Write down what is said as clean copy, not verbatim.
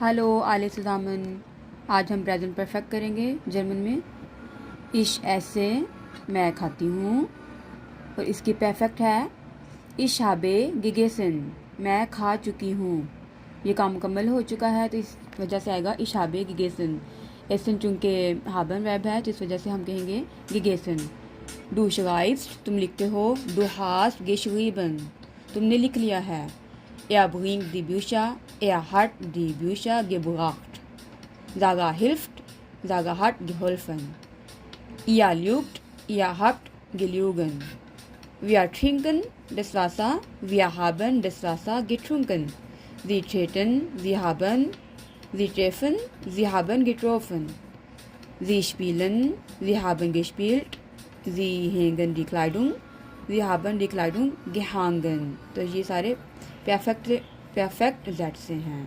Hello आले सुदामन। आज हम प्रेजेंट परफेक्ट करेंगे जर्मन में। इश ऐसे मैं खाती हूँ और इसकी परफेक्ट है इश habe gegessen, मैं खा चुकी हूँ। ये काम मुकम्मल हो चुका है तो इस वजह से आएगा इश habe gegessen। एसन चूँकि हाबन वेब है तो इस वजह से हम कहेंगे gegessen। Du schreibst, तुम लिखते हो। Du hast geschrieben, तुमने लिख लिया है। Er bringt die Bücher, er hat die Bücher gebracht. Sarah hilft, Sarah hat geholfen. Ihr lügt, ihr habt gelogen. Wir trinken das Wasser, wir haben das Wasser getrunken. Sie treten, sie treffen, sie haben getroffen. Sie spielen, sie haben gespielt. Sie hängen die Kleidung, sie haben die Kleidung gehangen. तो ये सारे perfect Z से हैं।